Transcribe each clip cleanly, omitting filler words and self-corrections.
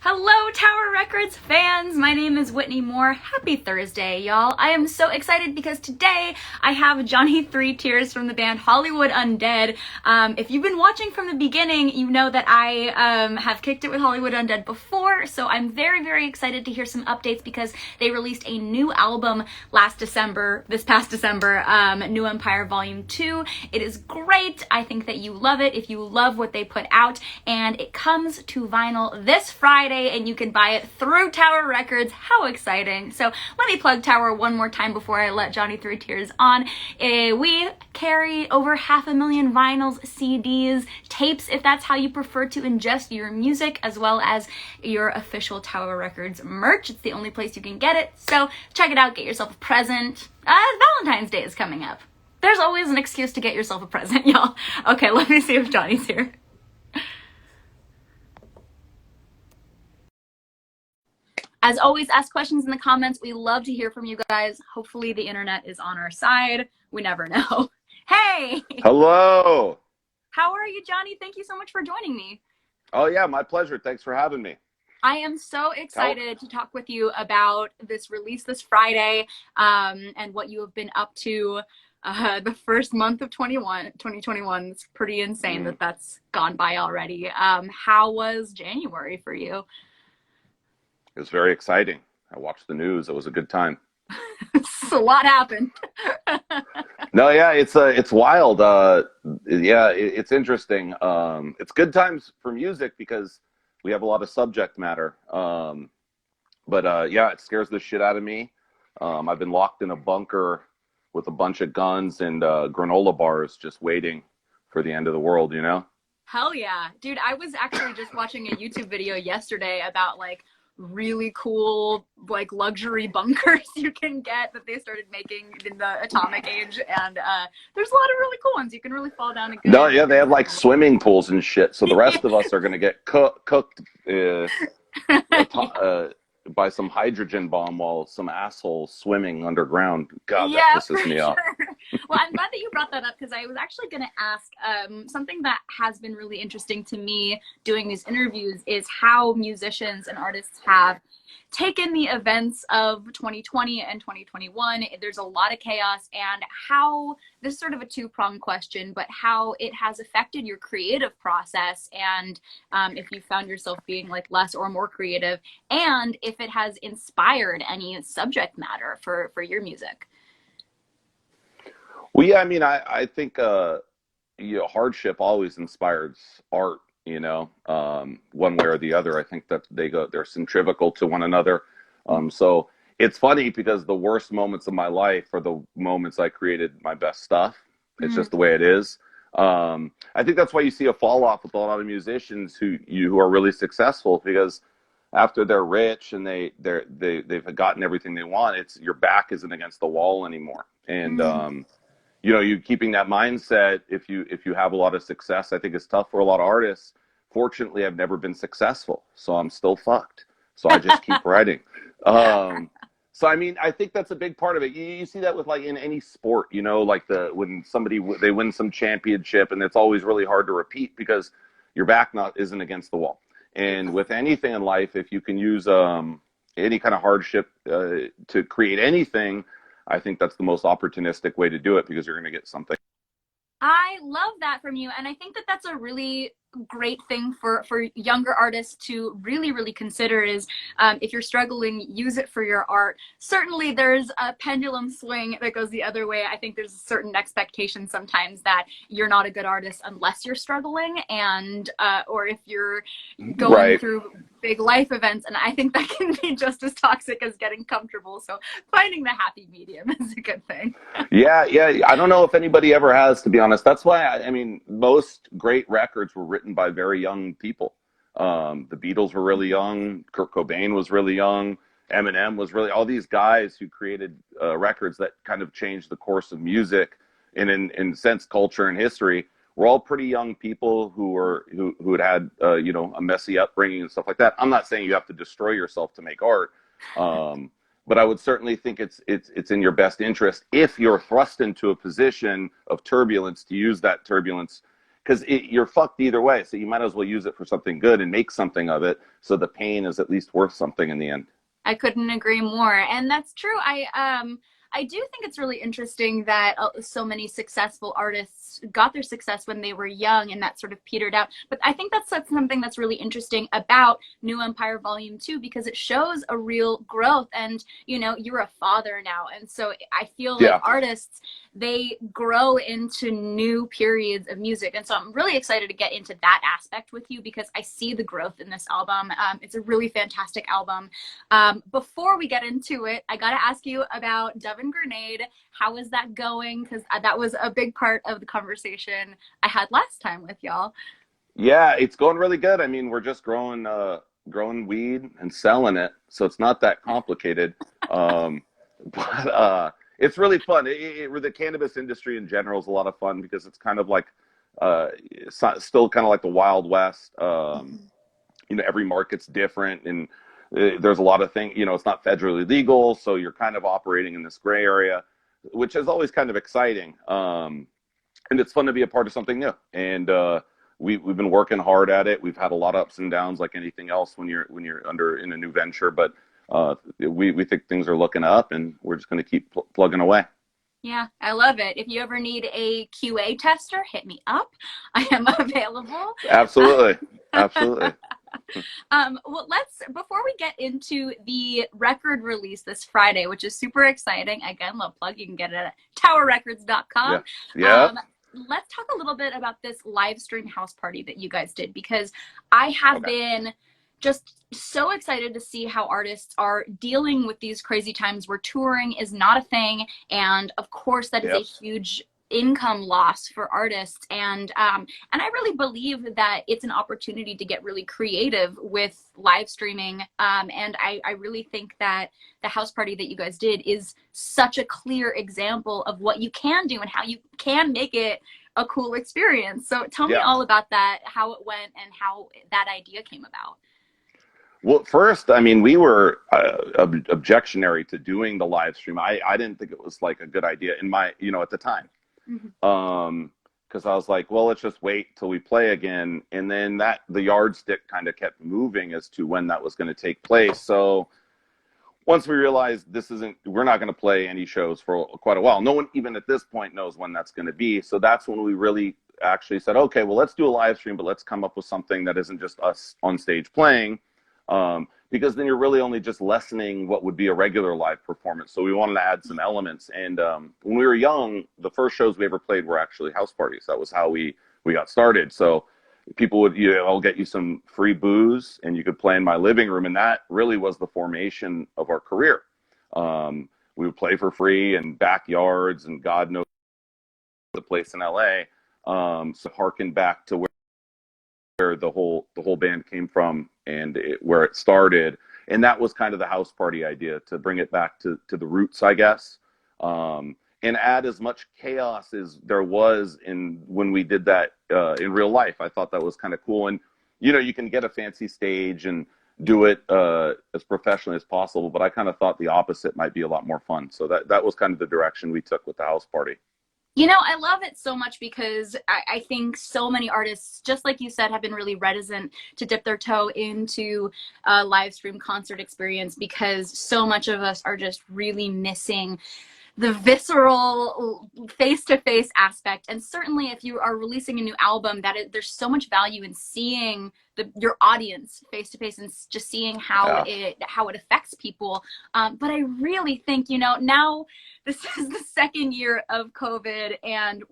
Hello, Tower Records fans! My name is Whitney Moore. Happy Thursday, y'all. I am so excited because today I have Johnny Three Tears from the band Hollywood Undead. If you've been watching from the beginning, you know that I have kicked it with Hollywood Undead before, so I'm very, very excited to hear some updates because they released a new album this past December, New Empire Volume 2. It is great. I think that you love it if you love what they put out, and it comes to vinyl this Friday, and you can buy it through Tower Records. How exciting. So let me plug Tower one more time before I let Johnny Three Tears on. We carry over 500,000 vinyls, CDs, tapes, if that's how you prefer to ingest your music, as well as your official Tower Records merch. It's the only place you can get it. So check it out, get yourself a present. Valentine's Day is coming up. There's always an excuse to get yourself a present, y'all. Okay, let me see if Johnny's here. As always, ask questions in the comments. We love to hear from you guys. Hopefully the internet is on our side. We never know. Hey! Hello! How are you, Johnny? Thank you so much for joining me. Oh yeah, my pleasure. Thanks for having me. I am so excited to talk with you about this release this Friday, and what you have been up to the first month of 2021. It's pretty insane that that's gone by already. How was January for you? It was very exciting. I watched the news. It was a good time. A lot happened. No, yeah, it's wild. It's interesting. It's good times for music because we have a lot of subject matter. It scares the shit out of me. I've been locked in a bunker with a bunch of guns and granola bars just waiting for the end of the world, you know? Hell yeah. Dude, I was actually just watching a YouTube video yesterday about really cool luxury bunkers you can get that they started making in the atomic age, and there's a lot of really cool ones. You can really fall down and get no, yeah, they have swimming pools and shit, so the rest of us are gonna get cooked by some hydrogen bomb while some asshole swimming underground. God, that pisses me off. Well, I'm glad that you brought that up because I was actually going to ask something that has been really interesting to me doing these interviews is how musicians and artists have taken the events of 2020 and 2021. There's a lot of chaos, and how, this is sort of a two-pronged question, but how it has affected your creative process, and if you found yourself being less or more creative, and if it has inspired any subject matter for your music. Well, yeah, I mean, I think hardship always inspires art, one way or the other. I think that they're centrifugal to one another. So it's funny because the worst moments of my life are the moments I created my best stuff. It's just the way it is. I think that's why you see a fall off with a lot of musicians who are really successful, because after they're rich and they've gotten everything they want, it's your back isn't against the wall anymore. And you keeping that mindset, if you have a lot of success, I think it's tough for a lot of artists. Fortunately, I've never been successful, so I'm still fucked. So I just keep writing. So I mean, I think that's a big part of it. You see that with in any sport, when they win some championship, and it's always really hard to repeat because your back isn't against the wall. And with anything in life, if you can use any kind of hardship to create anything, I think that's the most opportunistic way to do it, because you're going to get something. I love that from you, and I think that that's a really great thing for younger artists to really consider is if you're struggling, use it for your art. Certainly there's a pendulum swing that goes the other way. I think there's a certain expectation sometimes that you're not a good artist unless you're struggling, and or if you're going through big life events, and I think that can be just as toxic as getting comfortable. So finding the happy medium is a good thing. Yeah, I don't know if anybody ever has, to be honest. That's why I mean most great records were written by very young people. The Beatles were really young, Kurt Cobain was really young, Eminem was really, all these guys who created records that kind of changed the course of music and in sense culture and history. We're all pretty young people who had a messy upbringing and stuff like that. I'm not saying you have to destroy yourself to make art, but I would certainly think it's in your best interest, if you're thrust into a position of turbulence, to use that turbulence because you're fucked either way. So you might as well use it for something good and make something of it. So the pain is at least worth something in the end. I couldn't agree more. And that's true. I do think it's really interesting that so many successful artists got their success when they were young and that sort of petered out. But I think that's something that's really interesting about New Empire Volume 2 because it shows a real growth. And, you know, you're a father now. And so I feel like Yeah. artists, they grow into new periods of music. And so I'm really excited to get into that aspect with you because I see the growth in this album. It's a really fantastic album. Before we get into it, I got to ask you about Dove and Grenade. How is that going? Because that was a big part of the conversation I had last time with y'all. Yeah, it's going really good. I mean, we're just growing weed and selling it, so it's not that complicated. Um, but it's really fun. The cannabis industry in general is a lot of fun because it's kind of like still kind of like the Wild West. You know, every market's different, and there's a lot of things. You know, it's not federally legal, so you're kind of operating in this gray area, which is always kind of exciting. And it's fun to be a part of something new. And we've been working hard at it. We've had a lot of ups and downs, like anything else when you're in a new venture. But we think things are looking up, and we're just going to keep plugging away. Yeah, I love it. If you ever need a QA tester, hit me up. I am available. Absolutely, absolutely. Well, before we get into the record release this Friday, which is super exciting. Again, love plug. You can get it at towerrecords.com. Yeah. Let's talk a little bit about this live stream house party that you guys did because I have been just so excited to see how artists are dealing with these crazy times where touring is not a thing. And of course, that is a huge income loss for artists. And I really believe that it's an opportunity to get really creative with live streaming. And I really think that the house party that you guys did is such a clear example of what you can do and how you can make it a cool experience. So tell me all about that, how it went and how that idea came about. Well, first, I mean, we were objectionary to doing the live stream. I didn't think it was like a good idea in my, you know, at the time. Because I was like, well, let's just wait till we play again. And then the yardstick kind of kept moving as to when that was going to take place. So once we realized we're not going to play any shows for quite a while. No one even at this point knows when that's going to be. So that's when we really actually said, okay, well, let's do a live stream, but let's come up with something that isn't just us on stage playing. Because then you're really only just lessening what would be a regular live performance. So we wanted to add some elements. And when we were young, the first shows we ever played were actually house parties. That was how we got started. So people would, I'll get you some free booze and you could play in my living room. And that really was the formation of our career. We would play for free in backyards and God knows the place in LA. So harken back to where the whole band came from and where it started. And that was kind of the house party idea, to bring it back to the roots, I guess, and add as much chaos as there was when we did that in real life. I thought that was kind of cool. And, you can get a fancy stage and do it as professionally as possible, but I kind of thought the opposite might be a lot more fun. So that was kind of the direction we took with the house party. I love it so much because I think so many artists, just like you said, have been really reticent to dip their toe into a live stream concert experience because so much of us are just really missing the visceral face-to-face aspect. And certainly if you are releasing a new album, there's so much value in seeing your audience face-to-face and just seeing how it affects people. But I really think, now this is the second year of COVID and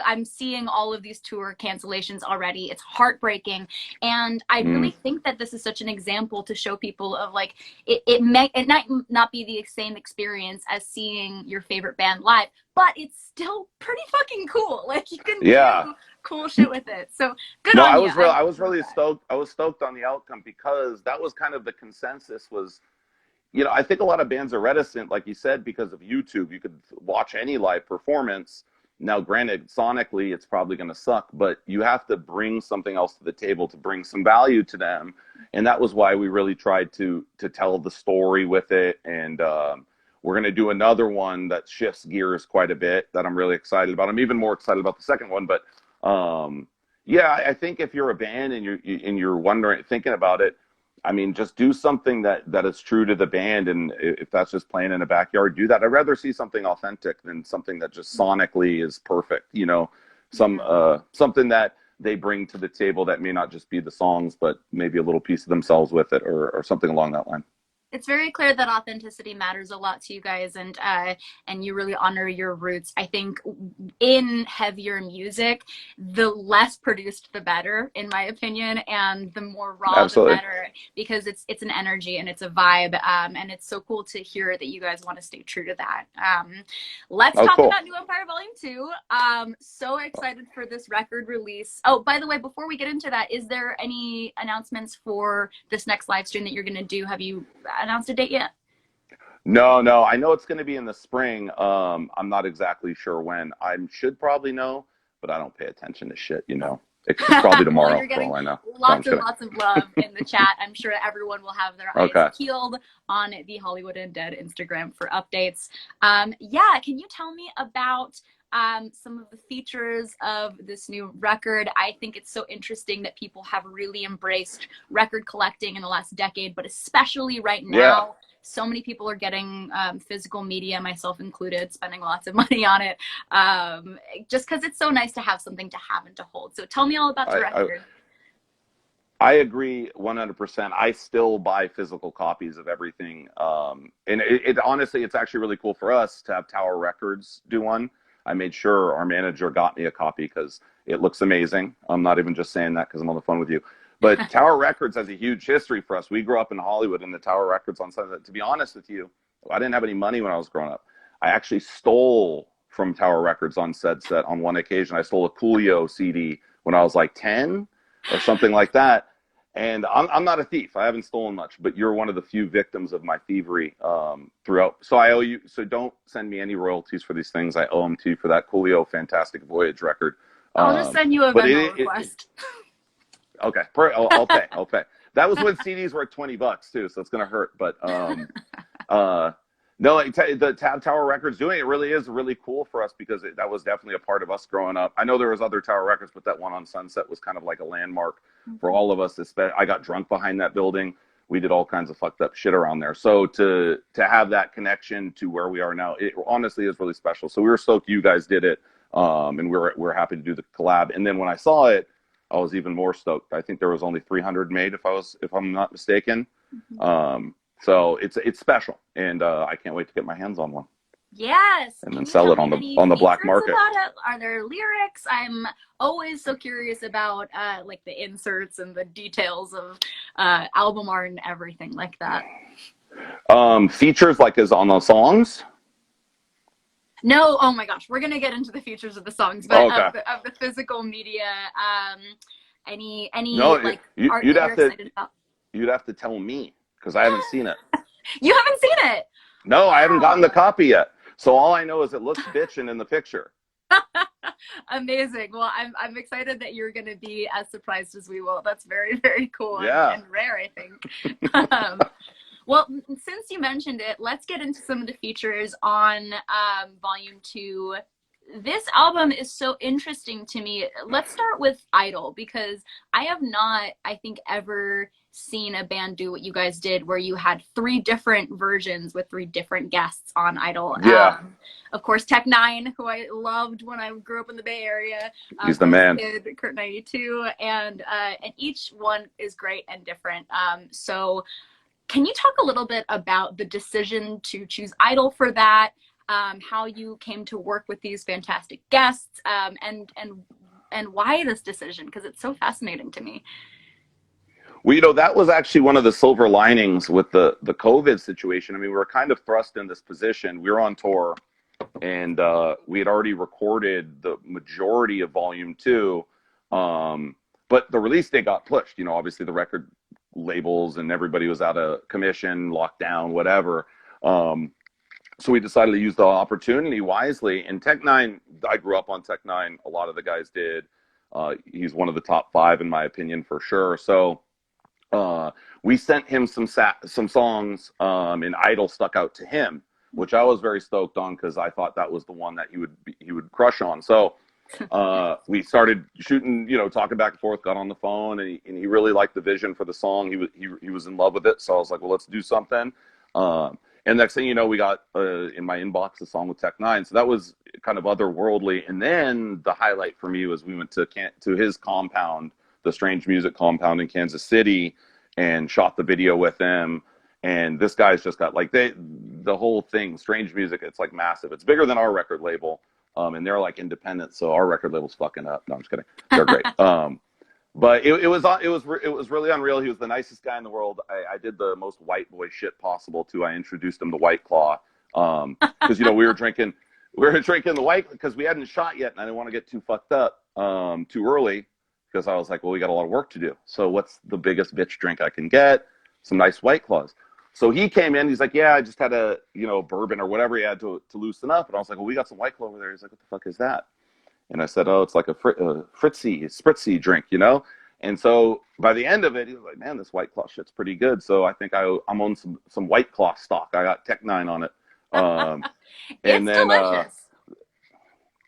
I'm seeing all of these tour cancellations already. It's heartbreaking. And I really think that this is such an example to show people of like, it might not be the same experience as seeing your favorite band live, but it's still pretty fucking cool. Like you can do cool shit with it. So good on you. I was really stoked. I was stoked on the outcome because that was kind of the consensus was, I think a lot of bands are reticent, like you said, because of YouTube. You could watch any live performance. Now, granted, sonically, it's probably going to suck, but you have to bring something else to the table to bring some value to them. And that was why we really tried to tell the story with it. And we're going to do another one that shifts gears quite a bit that I'm really excited about. I'm even more excited about the second one, but Yeah, I think if you're a band and you're wondering, thinking about it, I mean, just do something that is true to the band, and if that's just playing in a backyard, do that. I'd rather see something authentic than something that just sonically is perfect. You know, Yeah. something that they bring to the table that may not just be the songs, but maybe a little piece of themselves with it, or something along that line. It's very clear that authenticity matters a lot to you guys, and you really honor your roots. I think in heavier music, the less produced the better, in my opinion, and the more raw the Absolutely. better, because it's an energy and it's a vibe, and it's so cool to hear that you guys want to stay true to that. Let's Oh, talk cool. about New Empire Volume 2. So excited for this record release. Oh, by the way, before we get into that, is there any announcements for this next live stream that you're going to do? Have you announced a date yet? No, no. I know it's going to be in the spring. I'm not exactly sure when. I should probably know, but I don't pay attention to shit. You know, it's probably Well, tomorrow you're for getting all I know. No, I'm lots just and kidding. lots of love in the chat. I'm sure everyone will have their eyes Okay. peeled on the Hollywood Undead Instagram for updates. Yeah, can you tell me about some of the features of this new record? I think it's so interesting that people have really embraced record collecting in the last decade, but especially right Yeah. now. So many people are getting physical media, myself included, spending lots of money on it, just because it's so nice to have something to have and to hold. So tell me all about the I, I record. I agree 100%. I still buy physical copies of everything. And it honestly, it's actually really cool for us to have Tower Records do one. I made sure our manager got me a copy because it looks amazing. I'm not even just saying that because I'm on the phone with you. But Tower Records has a huge history for us. We grew up in Hollywood in the Tower Records on Sunset. To be honest with you, I didn't have any money when I was growing up. I actually stole from Tower Records on said set on one occasion. I stole a Coolio CD when I was like 10 or something like that. And I'm not a thief. I haven't stolen much, but you're one of the few victims of my thievery throughout. So I owe you. So don't send me any royalties for these things. I owe them to you for that Coolio Fantastic Voyage record. I'll just send you a But Venmo request. okay, I'll pay. I'll pay. That was when CDs were $20 too, so it's gonna hurt. But no, the Tower Records doing it really is really cool for us because that was definitely a part of us growing up. I know there was other Tower Records, but that one on Sunset was kind of like a landmark for all of us. I got drunk behind that building. We did all kinds of fucked up shit around there. So to have that connection to where we are now, it honestly is really special. So we were stoked you guys did it, and we're happy to do the collab. And then when I saw it, I was even more stoked. I think there was only 300 made, if I'm not mistaken. So it's special, and I can't wait to get my hands on one Yes. and then Can you sell tell it me on any the black features market. about it? Are there lyrics? I'm always so curious about like the inserts and the details of album art and everything like that. Features like is on the songs. No, oh my gosh, we're gonna get into the features of the songs, but Okay. of the physical media, any No, like art you'd that you're have to excited about? tell me because I haven't seen it. You haven't seen it? No, I haven't gotten the Wow. copy yet. So all I know is it looks bitchin' in the picture. Amazing. Well, I'm excited that you're going to be as surprised as we will. That's very, very cool Yeah. and rare, I think. Well, since you mentioned it, let's get into some of the features on Volume 2. This album is so interesting to me. Let's start with Idol, because I have not, I think, ever seen a band do what you guys did, where you had 3 different versions with 3 different guests on Idol. Yeah. Of course, Tech Nine, who I loved when I grew up in the Bay Area. He's the man. Kid, Kurt 92, and each one is great and different. So can you talk a little bit about the decision to choose Idol for that? How you came to work with these fantastic guests, and why this decision? Because it's so fascinating to me. Well, that was actually one of the silver linings with the COVID situation. I mean, we were kind of thrust in this position. We were on tour, and we had already recorded the majority of Volume 2, but the release date got pushed. Obviously the record labels and everybody was out of commission, locked down, whatever. So we decided to use the opportunity wisely. And Tech Nine, I grew up on Tech Nine. A lot of the guys did. He's one of the top 5 in my opinion for sure. So we sent him some songs, and Idol stuck out to him, which I was very stoked on because I thought that was the one that he would crush on. So We started shooting, talking back and forth, got on the phone, and he really liked the vision for the song. He was in love with it. So I was like, well, let's do something. And next thing you know, we got in my inbox a song with Tech Nine. So that was kind of otherworldly. And then the highlight for me was we went to his compound, the Strange Music compound in Kansas City, and shot the video with him. And this guy's just got the whole thing, Strange Music. It's like massive. It's bigger than our record label. And they're like independent, so our record label's fucking up. No, I'm just kidding. They're great. But it was really unreal. He was the nicest guy in the world. I did the most white boy shit possible too. I introduced him to White Claw because we were drinking the White because we hadn't shot yet, and I didn't want to get too fucked up too early because I was like, well, we got a lot of work to do. So what's the biggest bitch drink I can get? Some nice White Claws. So he came in, he's like, yeah, I just had a, bourbon or whatever he had to loosen up. And I was like, well, we got some White Claw over there. He's like, what the fuck is that? And I said, oh, it's like a spritzy drink, And so by the end of it, he was like, man, this White Claw shit's pretty good. So I think I'm on some White Claw stock. I got Tech Nine on it. It's delicious.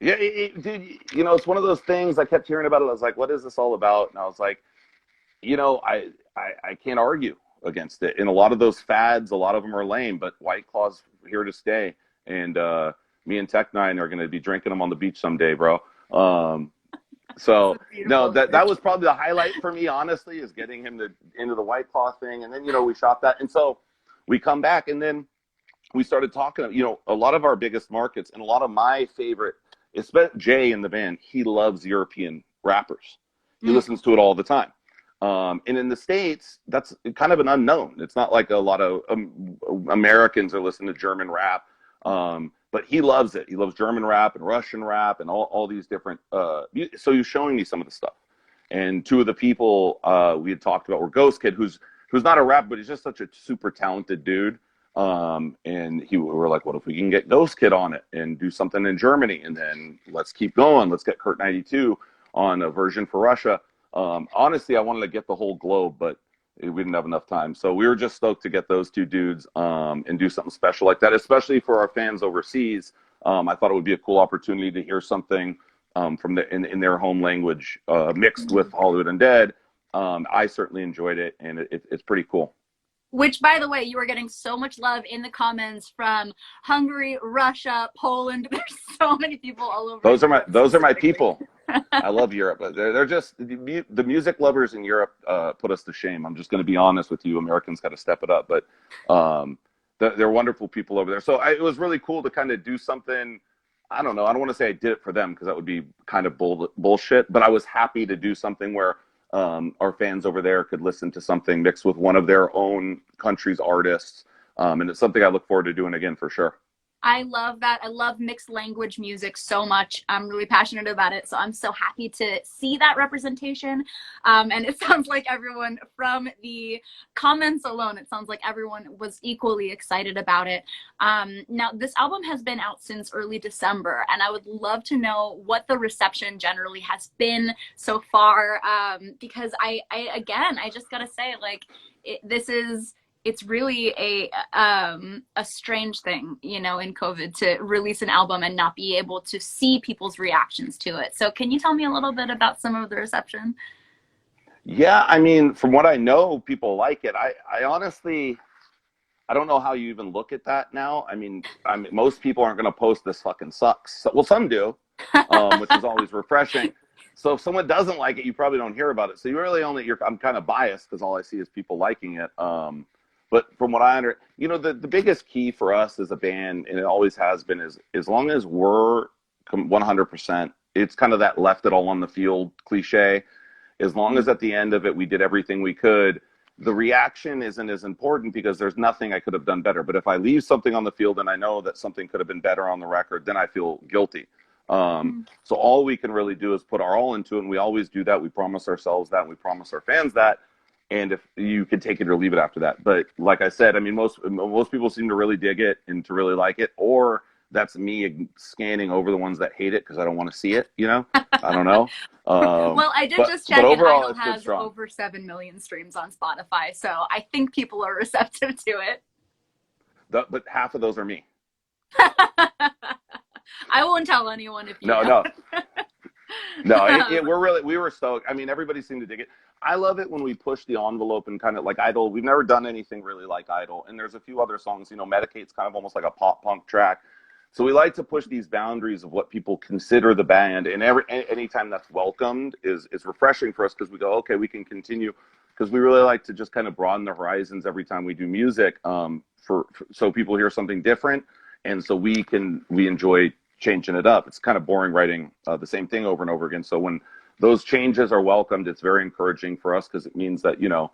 Yeah, dude, it's one of those things I kept hearing about it. I was like, what is this all about? And I was like, I can't argue against it. And a lot of those fads, a lot of them are lame, but White Claw's here to stay. And me and Tech Nine are going to be drinking them on the beach someday, bro. So no, that was probably the highlight for me, honestly, is getting him into the White Claw thing. And then, we shot that. And so we come back and then we started talking, a lot of our biggest markets and a lot of my favorite, especially Jay in the band, he loves European rappers. He listens to it all the time. And in the States, that's kind of an unknown. It's not like a lot of Americans are listening to German rap. But he loves it. He loves German rap and Russian rap and all these different. So he was showing me some of the stuff. And two of the people we had talked about were Ghost Kid, who's not a rapper, but he's just such a super talented dude. And we were like, what if we can get Ghost Kid on it and do something in Germany? And then let's keep going. Let's get Kurt 92 on a version for Russia. Honestly, I wanted to get the whole globe, but we didn't have enough time. So we were just stoked to get those two dudes and do something special like that, especially for our fans overseas. I thought it would be a cool opportunity to hear something from in their home language mixed with Hollywood Undead. I certainly enjoyed it, and it's pretty cool. Which, by the way, you are getting so much love in the comments from Hungary, Russia, Poland. There's so many people all over. Those are my people. I love Europe. They're just the music lovers in Europe put us to shame. I'm just going to be honest with you. Americans got to step it up, but they're wonderful people over there. So it was really cool to kind of do something. I don't know. I don't want to say I did it for them because that would be kind of bullshit. But I was happy to do something where our fans over there could listen to something mixed with one of their own country's artists. And it's something I look forward to doing again for sure. I love that. I love mixed language music so much. I'm really passionate about it. So I'm so happy to see that representation. And it sounds like everyone from the comments alone, it sounds like everyone was equally excited about it. Now, this album has been out since early December, and I would love to know what the reception generally has been so far. Because I just got to say, it's really a strange thing, in COVID to release an album and not be able to see people's reactions to it. So can you tell me a little bit about some of the reception? Yeah, I mean, from what I know, people like it. I honestly, I don't know how you even look at that now. I mean, most people aren't going to post this fucking sucks. Well, some do, which is always refreshing. So if someone doesn't like it, you probably don't hear about it. So you really I'm kind of biased because all I see is people liking it. But from what I the biggest key for us as a band, and it always has been, is as long as we're 100%, it's kind of that left it all on the field cliche. As long as at the end of it, we did everything we could, the reaction isn't as important because there's nothing I could have done better. But if I leave something on the field and I know that something could have been better on the record, then I feel guilty. So all we can really do is put our all into it. And we always do that. We promise ourselves that, and we promise our fans that. And if you can take it or leave it after that. But like I said, I mean, most people seem to really dig it and to really like it, or that's me scanning over the ones that hate it because I don't want to see it, I don't know. Well, I did just check, and Idol has over 7 million streams on Spotify, so I think people are receptive to it. But half of those are me. I won't tell anyone if you No. No, we were stoked. I mean, everybody seemed to dig it. I love it when we push the envelope and kind of like Idol. We've never done anything really like Idol, and there's a few other songs. You know, Medicate's kind of almost like a pop punk track. So we like to push these boundaries of what people consider the band, and anytime that's welcomed is refreshing for us because we go, okay, we can continue because we really like to just kind of broaden the horizons every time we do music, so people hear something different, and so we enjoy changing it up. It's kind of boring writing the same thing over and over again. So when those changes are welcomed, it's very encouraging for us because it means that, you know,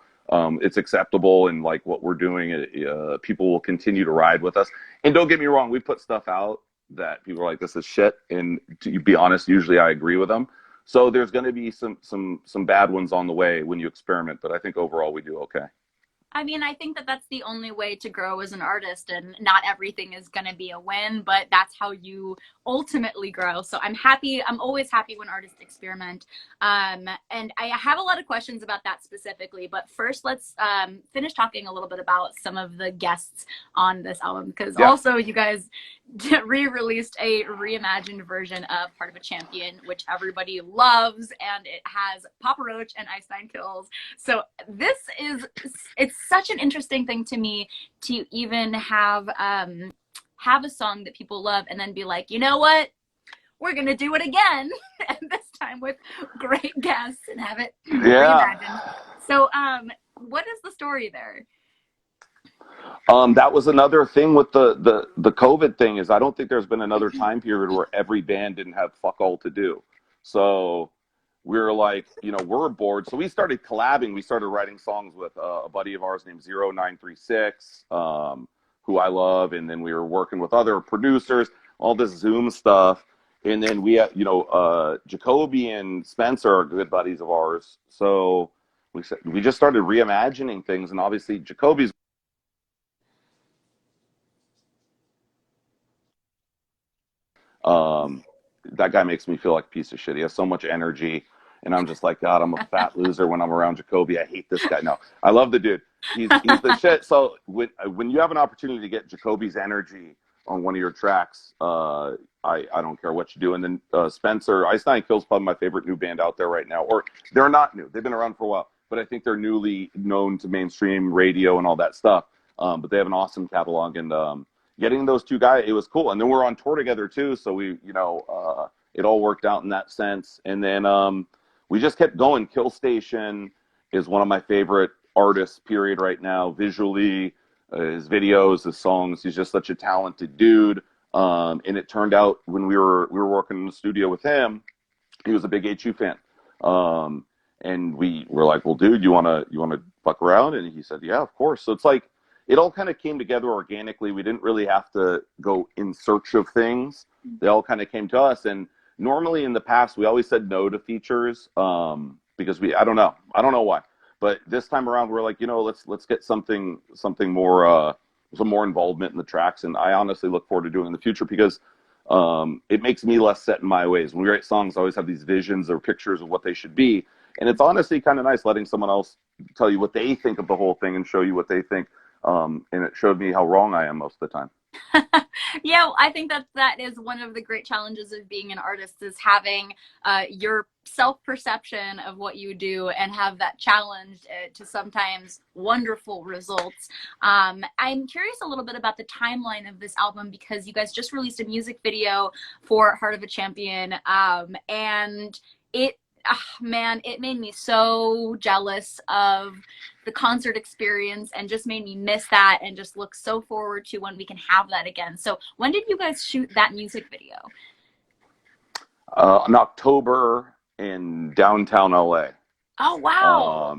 it's acceptable and like what we're doing, people will continue to ride with us. And don't get me wrong, we put stuff out that people are like, this is shit. And to be honest, usually I agree with them. So there's going to be some bad ones on the way when you experiment, but I think overall we do okay. I mean, I think that that's the only way to grow as an artist, and not everything is going to be a win, but that's how you ultimately grow. So I'm happy. I'm always happy when artists experiment. And I have a lot of questions about that specifically, but first let's finish talking a little bit about some of the guests on this album, because also you guys re-released a reimagined version of Heart of a Champion, which everybody loves, and it has Papa Roach and Einstein Kills. So it's such an interesting thing to me to even have a song that people love and then be like, you know what, we're gonna do it again, and this time with great guests and have it reimagined. So what is the story there? That was another thing with the COVID thing is I don't think there's been another time period where every band didn't have fuck all to do. So we were like, you know, we're bored. So we started collabing. We started writing songs with a buddy of ours named 0936, who I love. And then we were working with other producers, all this Zoom stuff. And then we had, you know, Jacoby and Spencer are good buddies of ours. So we just started reimagining things. And obviously Jacoby's that guy makes me feel like a piece of shit. He has so much energy, and I'm just like, God, I'm a fat loser when I'm around Jacoby. I hate this guy. No, I love the dude. He's the shit. So when you have an opportunity to get Jacoby's energy on one of your tracks, I don't care what you do. And then Spencer, Einstein Kills, probably my favorite new band out there right now. Or they're not new. They've been around for a while, but I think they're newly known to mainstream radio and all that stuff. But they have an awesome catalog, and getting those two guys, it was cool. And then we're on tour together too, so we, you know, it all worked out in that sense. And then we just kept going. Kill Station is one of my favorite artists, period, right now. Visually, his videos, his songs, he's just such a talented dude. And it turned out when we were working in the studio with him, he was a big HU fan. And we were like, well, dude, you wanna fuck around? And he said, yeah, of course. So it's like, it all kind of came together organically. We didn't really have to go in search of things. They all kind of came to us. And normally in the past, we always said no to features because I don't know why. But this time around, we're like, you know, let's get something more, some more involvement in the tracks. And I honestly look forward to doing it in the future because it makes me less set in my ways. When we write songs, I always have these visions or pictures of what they should be. And it's honestly kind of nice letting someone else tell you what they think of the whole thing and show you what they think. And it showed me how wrong I am most of the time. Yeah, I think that is one of the great challenges of being an artist, is having your self-perception of what you do and have that challenged to sometimes wonderful results. I'm curious a little bit about the timeline of this album, because you guys just released a music video for Heart of a Champion, and it man, it made me so jealous of the concert experience and just made me miss that and just look so forward to when we can have that again. So when did you guys shoot that music video? In October in downtown LA. Oh, wow.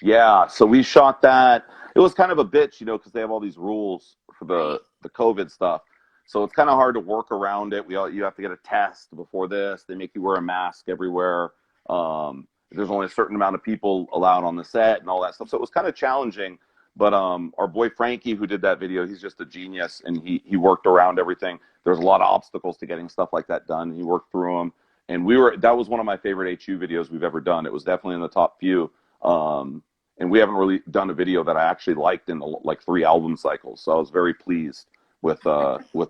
Yeah, so we shot that. It was kind of a bitch, you know, because they have all these rules for the COVID stuff. So it's kind of hard to work around it. You have to get a test before this. They make you wear a mask everywhere. There's only a certain amount of people allowed on the set and all that stuff. So it was kind of challenging. But our boy Frankie, who did that video, he's just a genius, and he worked around everything. There's a lot of obstacles to getting stuff like that done. He worked through them, and that was one of my favorite HU videos we've ever done. It was definitely in the top few. And we haven't really done a video that I actually liked in like 3 album cycles. So I was very pleased with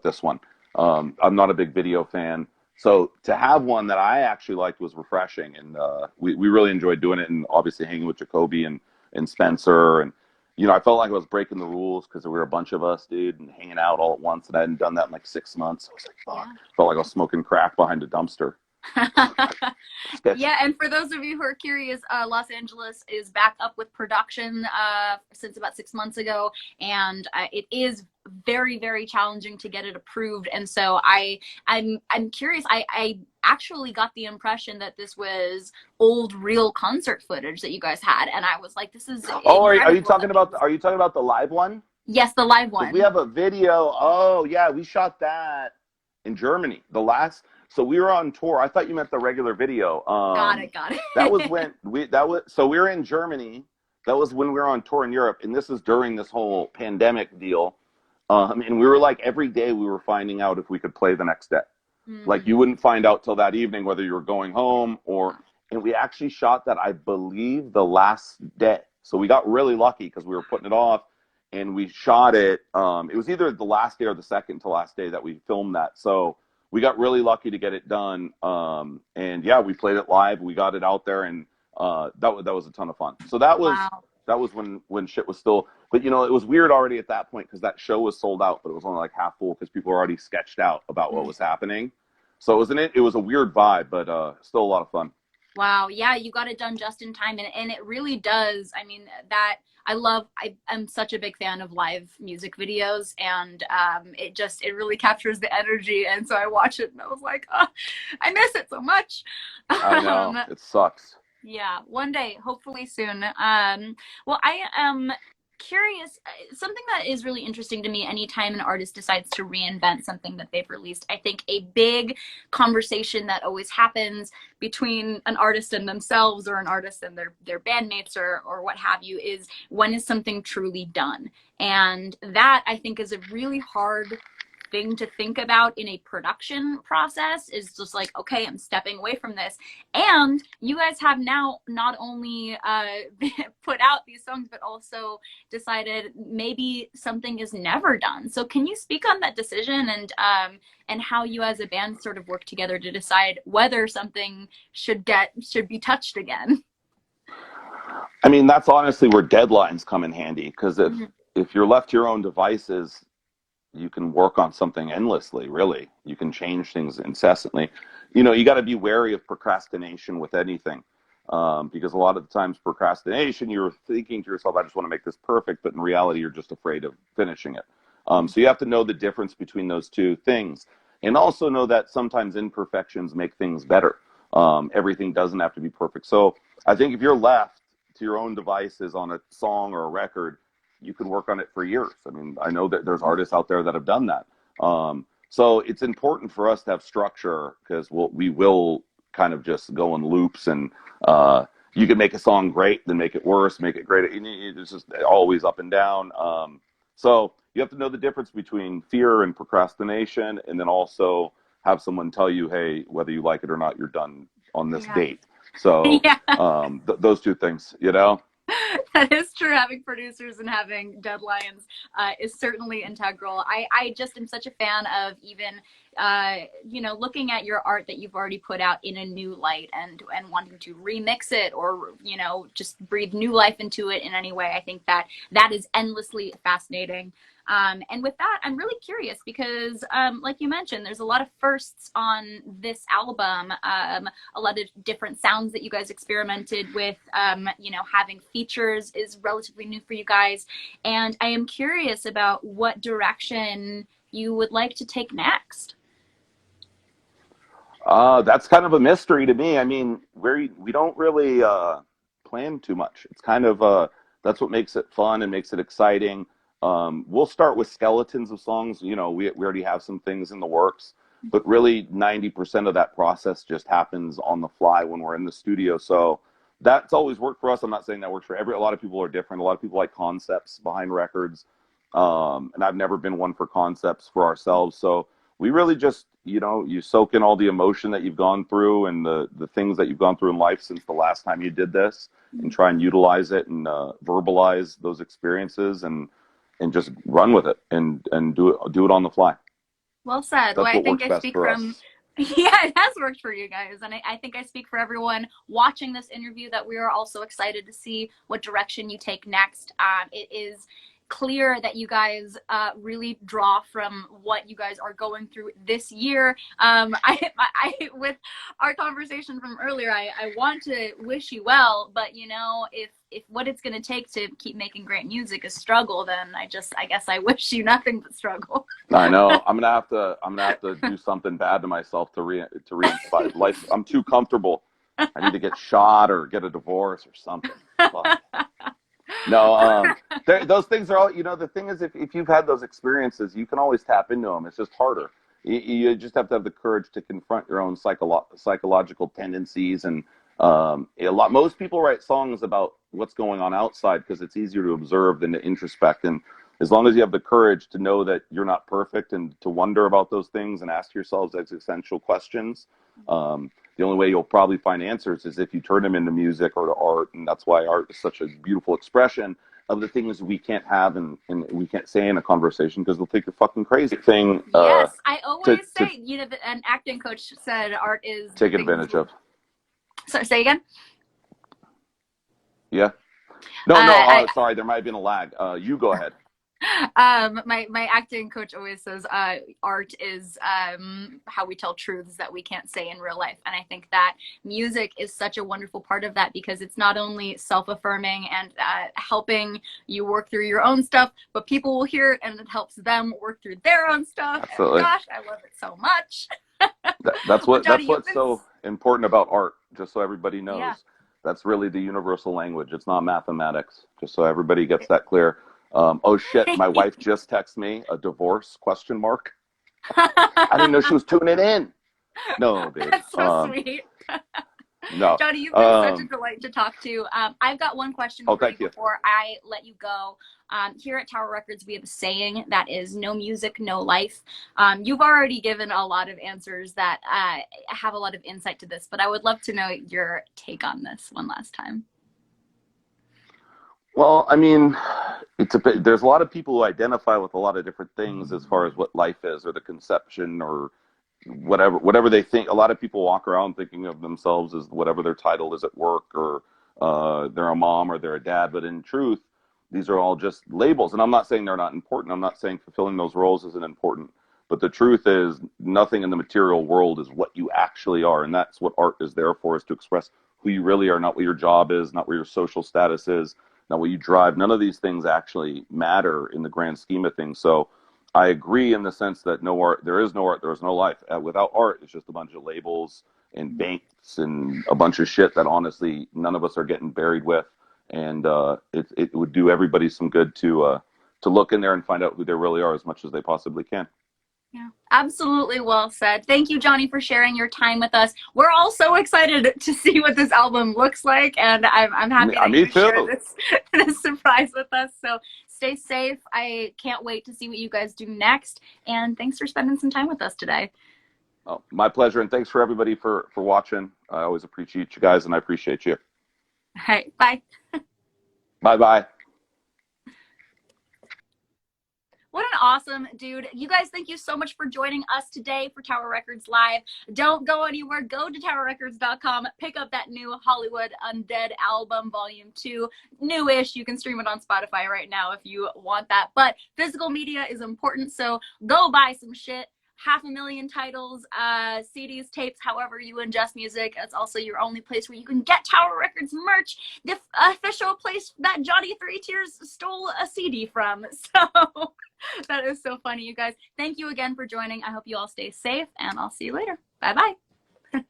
this one. I'm not a big video fan, So to have one that I actually liked was refreshing, and we really enjoyed doing it, and obviously hanging with Jacoby and Spencer, and I felt like I was breaking the rules because there were a bunch of us, dude, and hanging out all at once, and I hadn't done that in like 6 months. I was like, fuck, Yeah. felt like I was smoking crack behind a dumpster. Yeah, and for those of you who are curious, Los Angeles is back up with production since about 6 months ago, and it is very, very challenging to get it approved. And so I'm curious. I actually got the impression that this was old, real concert footage that you guys had, and I was like, "This is Oh, are you incredible." talking about the live one? Yes, the live Because we one. have a video. Oh yeah, we shot that in Germany. So we were on tour. I thought you meant the regular video. Got it. Got That was it. when so we were in Germany. That was when we were on tour in Europe, and this is during this whole pandemic deal. And we were like, every day we were finding out if we could play the next day. Like, you wouldn't find out till that evening whether you were going home and we actually shot that, I believe, the last day. So we got really lucky because we were putting it off, and we shot it. It was either the last day or the second to last day that we filmed that. So we got really lucky to get it done. And yeah, we played it live. We got it out there, and that was a ton of fun. So that was Wow. when shit was still. But it was weird already at that point because that show was sold out, but it was only like half full because people were already sketched out about what was happening. So it was a weird vibe, but still a lot of fun. Wow. Yeah, you got it done just in time. And it really does. I mean, I'm such a big fan of live music videos, and it really captures the energy. And so I watched it and I was like, oh, I miss it so much. I know. It sucks. Yeah, one day, hopefully soon. Well, I am curious. Something that is really interesting to me anytime an artist decides to reinvent something that they've released, I think a big conversation that always happens between an artist and themselves, or an artist and their bandmates, or what have you, is when is something truly done? And that, I think, is a really hard thing to think about in a production process. Is just like, okay, I'm stepping away from this. And you guys have now not only put out these songs, but also decided maybe something is never done. So can you speak on that decision, and how you as a band sort of work together to decide whether something should be touched again? I mean, that's honestly where deadlines come in handy, because if you're left to your own devices, you can work on something endlessly. Really, you can change things incessantly. You got to be wary of procrastination with anything, because a lot of the times procrastination, you're thinking to yourself, I just want to make this perfect, but in reality you're just afraid of finishing it. So you have to know the difference between those two things, and also know that sometimes imperfections make things better. Everything doesn't have to be perfect. So I think if you're left to your own devices on a song or a record, you can work on it for years. I mean, I know that there's artists out there that have done that. So it's important for us to have structure, because we will kind of just go in loops, and you can make a song great, then make it worse, make it great. It's just always up and down. So you have to know the difference between fear and procrastination, and then also have someone tell you, hey, whether you like it or not, you're done on this date. So Yeah. Those two things, That is true. Having producers and having deadlines is certainly integral. I just am such a fan of even, looking at your art that you've already put out in a new light, and wanting to remix it, or, just breathe new life into it in any way. I think that is endlessly fascinating. And with that, I'm really curious because, like you mentioned, there's a lot of firsts on this album, a lot of different sounds that you guys experimented with. Having features is relatively new for you guys. And I am curious about what direction you would like to take next. That's kind of a mystery to me. I mean, we don't really plan too much. It's kind of that's what makes it fun and makes it exciting. We'll start with skeletons of songs. We already have some things in the works, but really 90% of that process just happens on the fly when we're in the studio. So that's always worked for us. I'm not saying that works for a lot of people are different. A lot of people like concepts behind records. And I've never been one for concepts for ourselves. So we really just, you soak in all the emotion that you've gone through, and the things that you've gone through in life since the last time you did this, and try and utilize it, and verbalize those experiences, and just run with it, and do it on the fly. Well said. That's Well, I what think works I best speak for from us. Yeah, it has worked for you guys. And I think I speak for everyone watching this interview that we are also excited to see what direction you take next. It is clear that you guys really draw from what you guys are going through this year. With our conversation from earlier, I want to wish you well, but you know, if what it's going to take to keep making great music is struggle, then I guess I wish you nothing but struggle. I know. I'm gonna have to do something bad to myself to re-inspire life. I'm too comfortable. I need to get shot or get a divorce or something. But no, those things are all. You know, the thing is, if you've had those experiences, you can always tap into them. It's just harder. You just have to have the courage to confront your own psychological tendencies, and most people write songs about what's going on outside because it's easier to observe than to introspect. And as long as you have the courage to know that you're not perfect and to wonder about those things and ask yourselves existential questions, the only way you'll probably find answers is if you turn them into music or to art. And that's why art is such a beautiful expression of the things we can't have and we can't say in a conversation because they'll think you're fucking crazy. Yes, I To always say, you know, an acting coach said art is take advantage of. So say again. Yeah. No, sorry, there might have been a lag. You go ahead. My acting coach always says art is how we tell truths that we can't say in real life, and I think that music is such a wonderful part of that because it's not only self-affirming and helping you work through your own stuff, but people will hear it and it helps them work through their own stuff. Absolutely. And gosh, I love it so much. That's Well, Johnny, what's so important about art, just so everybody knows. Yeah. That's really the universal language. It's not mathematics, just so everybody gets that clear. Oh shit, my wife just texted me a divorce question mark. I didn't know she was tuning in. No, babe. That's so sweet. No. Johnny, you've been such a delight to talk to. I've got one question for you before I let you go. Here at Tower Records, we have a saying that is no music, no life. You've already given a lot of answers that have a lot of insight to this, but I would love to know your take on this one last time. Well, I mean, there's a lot of people who identify with a lot of different things as far as what life is or the conception or whatever they think. A lot of people walk around thinking of themselves as whatever their title is at work, or they're a mom or they're a dad, but in truth these are all just labels. And I'm not saying they're not important. I'm not saying fulfilling those roles isn't important, but the truth is nothing in the material world is what you actually are, and that's what art is there for, is to express who you really are, not what your job is, not what your social status is, not what you drive. None of these things actually matter in the grand scheme of things. So I agree in the sense that no art, there is no art, there is no life. Without art, it's just a bunch of labels and banks and a bunch of shit that honestly none of us are getting buried with. And it would do everybody some good to look in there and find out who they really are as much as they possibly can. Yeah, absolutely well said. Thank you, Johnny, for sharing your time with us. We're all so excited to see what this album looks like, and I'm happy that you share this surprise with us. So stay safe. I can't wait to see what you guys do next, and thanks for spending some time with us today. Oh, my pleasure, and thanks for everybody for watching. I always appreciate you guys, and I appreciate you. All right, bye. Bye-bye. What an awesome dude. You guys, thank you so much for joining us today for Tower Records Live. Don't go anywhere. Go to towerrecords.com. Pick up that new Hollywood Undead album, Volume 2. Newish. You can stream it on Spotify right now if you want that. But physical media is important, so go buy some shit. 500,000 titles, CDs, tapes, however you ingest music. It's also your only place where you can get Tower Records merch, the official place that Johnny Three Tears stole a CD from. So that is so funny, you guys. Thank you again for joining. I hope you all stay safe, and I'll see you later. Bye-bye.